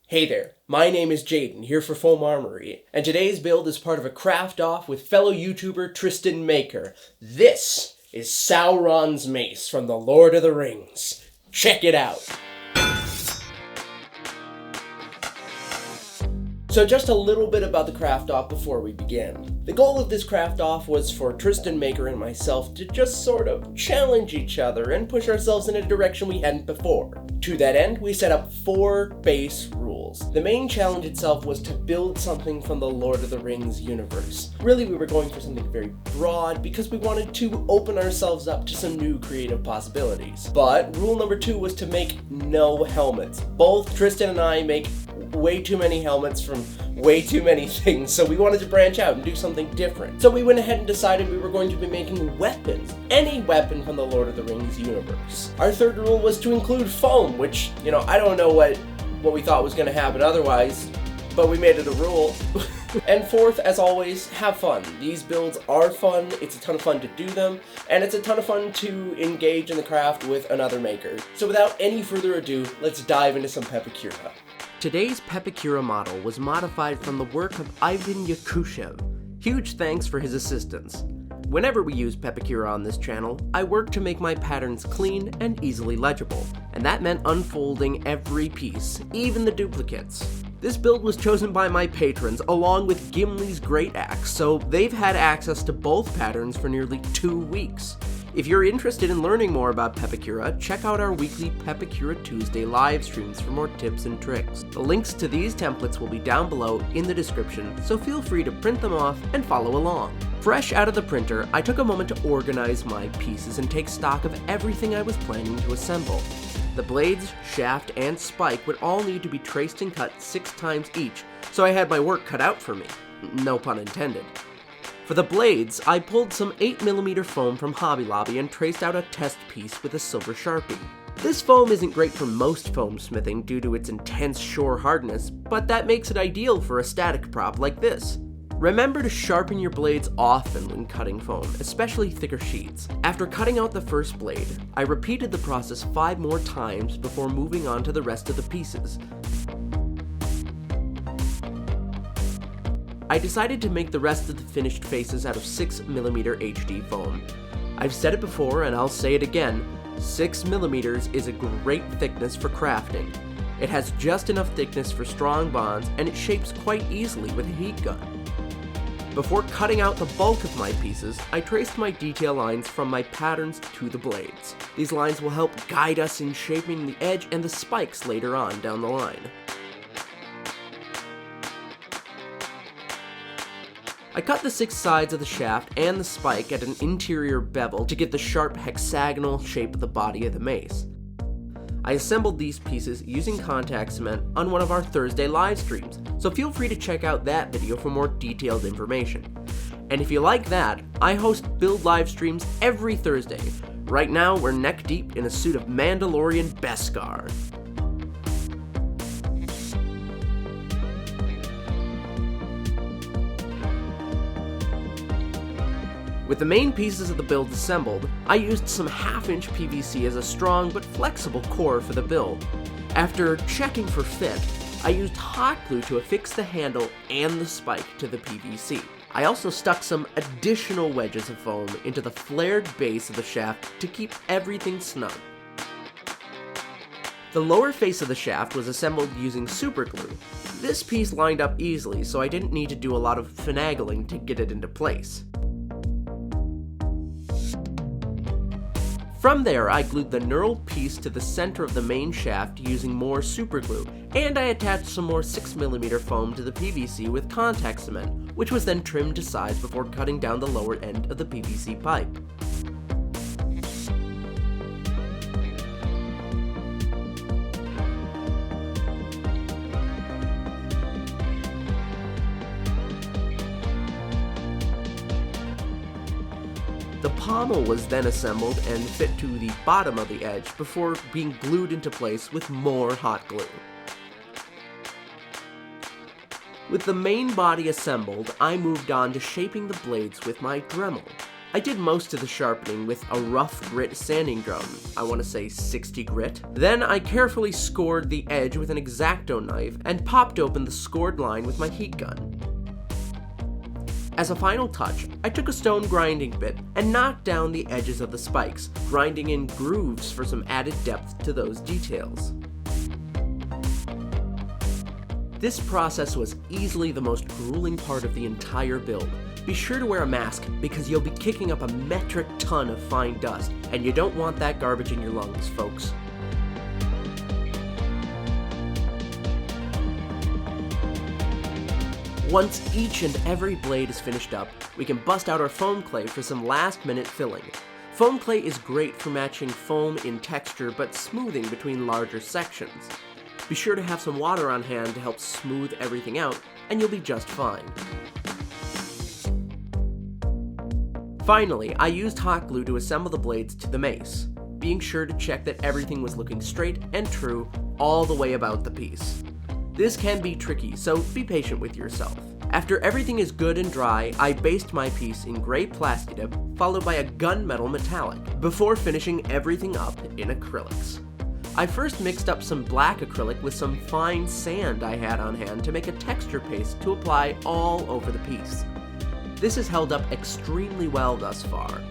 Hey there, my name is Jaden, here for foamarmory, and today's build is part of a craft off with fellow YouTuber Tristan Maker. This is Sauron's Mace from the Lord of the Rings. Check it out! So just a little bit about the craft off before we begin. The goal of this craft off was for Tristan Maker and myself to just sort of challenge each other and push ourselves in a direction we hadn't before. To that end, we set up 4 base rules. The main challenge itself was to build something from the Lord of the Rings universe. Really, we were going for something very broad because we wanted to open ourselves up to some new creative possibilities. But rule number 2 was to make no helmets. Both Tristan and I make way too many helmets from way too many things, so we wanted to branch out and do something different. So we went ahead and decided we were going to be making weapons. Any weapon from the Lord of the Rings universe. Our third rule was to include foam, which, I don't know what we thought was going to happen otherwise, but we made it a rule. And fourth, as always, have fun. These builds are fun, it's a ton of fun to do them, and it's a ton of fun to engage in the craft with another maker. So without any further ado, let's dive into some Pepakura. Today's Pepakura model was modified from the work of Ivan Yakushev. Huge thanks for his assistance. Whenever we use Pepakura on this channel, I work to make my patterns clean and easily legible, and that meant unfolding every piece, even the duplicates. This build was chosen by my patrons along with Gimli's Great Axe, so they've had access to both patterns for nearly 2 weeks. If you're interested in learning more about Pepakura, check out our weekly Pepakura Tuesday live streams for more tips and tricks. The links to these templates will be down below in the description, so feel free to print them off and follow along. Fresh out of the printer, I took a moment to organize my pieces and take stock of everything I was planning to assemble. The blades, shaft, and spike would all need to be traced and cut 6 times each, so I had my work cut out for me. No pun intended. For the blades, I pulled some 8mm foam from Hobby Lobby and traced out a test piece with a silver Sharpie. This foam isn't great for most foam smithing due to its intense shore hardness, but that makes it ideal for a static prop like this. Remember to sharpen your blades often when cutting foam, especially thicker sheets. After cutting out the first blade, I repeated the process 5 more times before moving on to the rest of the pieces. I decided to make the rest of the finished faces out of 6mm HD foam. I've said it before and I'll say it again, 6mm is a great thickness for crafting. It has just enough thickness for strong bonds and it shapes quite easily with a heat gun. Before cutting out the bulk of my pieces, I traced my detail lines from my patterns to the blades. These lines will help guide us in shaping the edge and the spikes later on down the line. I cut the 6 sides of the shaft and the spike at an interior bevel to get the sharp hexagonal shape of the body of the mace. I assembled these pieces using contact cement on one of our Thursday live streams, so feel free to check out that video for more detailed information. And if you like that, I host build live streams every Thursday. Right now, we're neck deep in a suit of Mandalorian Beskar. With the main pieces of the build assembled, I used some 1/2-inch PVC as a strong but flexible core for the build. After checking for fit, I used hot glue to affix the handle and the spike to the PVC. I also stuck some additional wedges of foam into the flared base of the shaft to keep everything snug. The lower face of the shaft was assembled using super glue. This piece lined up easily, so I didn't need to do a lot of finagling to get it into place. From there, I glued the knurled piece to the center of the main shaft using more super glue, and I attached some more 6mm foam to the PVC with contact cement, which was then trimmed to size before cutting down the lower end of the PVC pipe. The pommel was then assembled and fit to the bottom of the edge before being glued into place with more hot glue. With the main body assembled, I moved on to shaping the blades with my Dremel. I did most of the sharpening with a rough grit sanding drum, I want to say 60 grit. Then I carefully scored the edge with an X-Acto knife and popped open the scored line with my heat gun. As a final touch, I took a stone grinding bit and knocked down the edges of the spikes, grinding in grooves for some added depth to those details. This process was easily the most grueling part of the entire build. Be sure to wear a mask because you'll be kicking up a metric ton of fine dust, and you don't want that garbage in your lungs, folks. Once each and every blade is finished up, we can bust out our foam clay for some last-minute filling. Foam clay is great for matching foam in texture but smoothing between larger sections. Be sure to have some water on hand to help smooth everything out, and you'll be just fine. Finally, I used hot glue to assemble the blades to the mace, being sure to check that everything was looking straight and true all the way about the piece. This can be tricky, so be patient with yourself. After everything is good and dry, I based my piece in gray Plastidip, followed by a gunmetal metallic, before finishing everything up in acrylics. I first mixed up some black acrylic with some fine sand I had on hand to make a texture paste to apply all over the piece. This has held up extremely well thus far.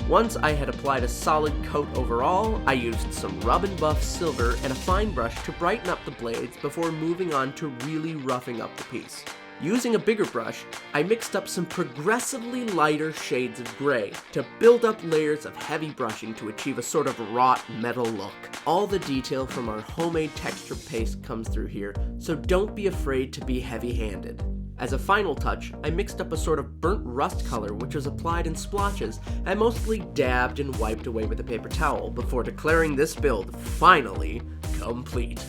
Once I had applied a solid coat overall, I used some rub and buff silver and a fine brush to brighten up the blades before moving on to really roughing up the piece. Using a bigger brush, I mixed up some progressively lighter shades of gray to build up layers of heavy brushing to achieve a sort of wrought metal look. All the detail from our homemade texture paste comes through here, so don't be afraid to be heavy-handed. As a final touch, I mixed up a sort of burnt rust color which was applied in splotches and mostly dabbed and wiped away with a paper towel before declaring this build finally complete.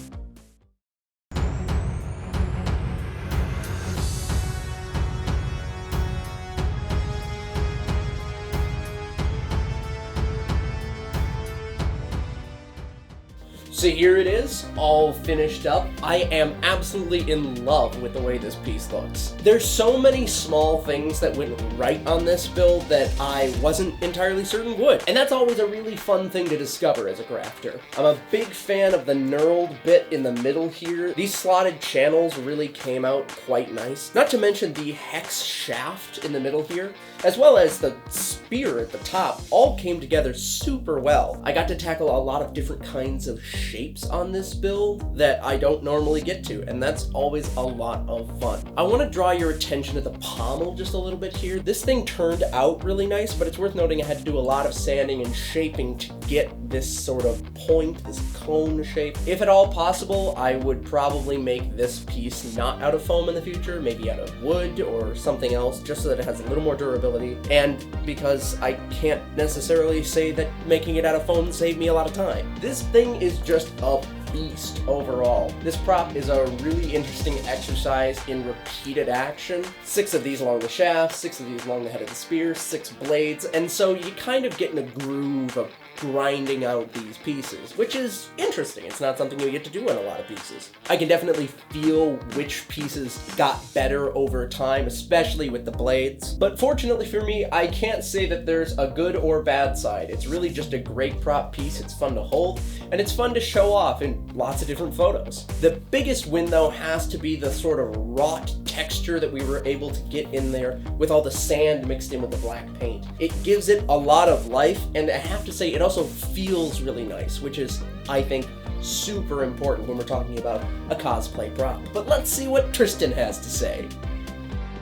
So here it is, all finished up. I am absolutely in love with the way this piece looks. There's so many small things that went right on this build that I wasn't entirely certain would. And that's always a really fun thing to discover as a crafter. I'm a big fan of the knurled bit in the middle here. These slotted channels really came out quite nice. Not to mention the hex shaft in the middle here, as well as the spear at the top, all came together super well. I got to tackle a lot of different kinds of shapes on this build that I don't normally get to, and that's always a lot of fun. I want to draw your attention to the pommel just a little bit here. This thing turned out really nice, but it's worth noting I had to do a lot of sanding and shaping to get this sort of point, this cone shape. If at all possible, I would probably make this piece not out of foam in the future, maybe out of wood or something else, just so that it has a little more durability. And because I can't necessarily say that making it out of foam saved me a lot of time. This thing is just a beast overall. This prop is a really interesting exercise in repeated action. 6 of these along the shaft, 6 of these along the head of the spear, 6 blades, and so you kind of get in a groove of grinding out these pieces, which is interesting. It's not something you get to do in a lot of pieces. I can definitely feel which pieces got better over time, especially with the blades. But fortunately for me, I can't say that there's a good or bad side. It's really just a great prop piece. It's fun to hold, and it's fun to show off in lots of different photos. The biggest win, though, has to be the sort of wrought texture that we were able to get in there with all the sand mixed in with the black paint. It gives it a lot of life, and I have to say it also feels really nice, which is, I think, super important when we're talking about a cosplay prop. But let's see what Tristan has to say.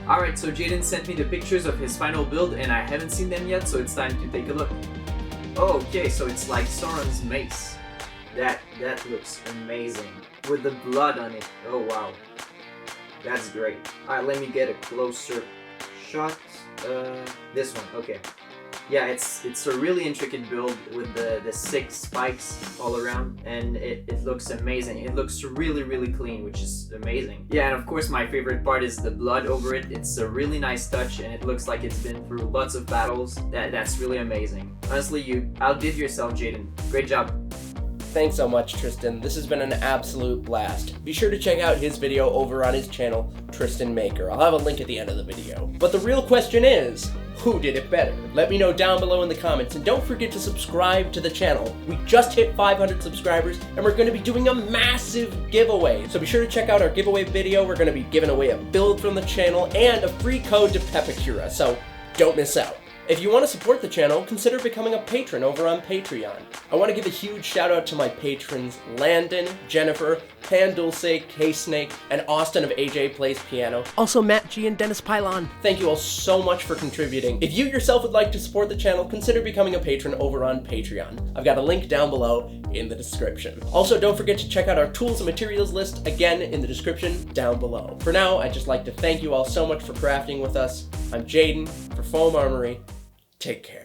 Alright, so Jaden sent me the pictures of his final build and I haven't seen them yet, so it's time to take a look. Oh, okay, so it's like Sauron's Mace. That looks amazing. With the blood on it. Oh wow. That's great. Alright, let me get a closer shot. This one, okay. Yeah, it's a really intricate build with the 6 spikes all around, and it looks amazing. It looks really, really clean, which is amazing. Yeah, and of course my favorite part is the blood over it. It's a really nice touch, and it looks like it's been through lots of battles. That's really amazing. Honestly, you outdid yourself, Jaden. Great job. Thanks so much, Tristan. This has been an absolute blast. Be sure to check out his video over on his channel, Tristan Maker. I'll have a link at the end of the video. But the real question is, Who did it better? Let me know down below in the comments, and don't forget to subscribe to the channel. We just hit 500 subscribers, and we're going to be doing a massive giveaway. So be sure to check out our giveaway video. We're going to be giving away a build from the channel and a free code to Pepicura, so don't miss out. If you want to support the channel, consider becoming a patron over on Patreon. I want to give a huge shout out to my patrons Landon, Jennifer, Pan Dulce, K-Snake, and Austin of AJ Plays Piano. Also Matt G and Dennis Pylon. Thank you all so much for contributing. If you yourself would like to support the channel, consider becoming a patron over on Patreon. I've got a link down below in the description. Also, don't forget to check out our tools and materials list, again in the description down below. For now, I'd just like to thank you all so much for crafting with us. I'm Jaden for foamarmory. Take care.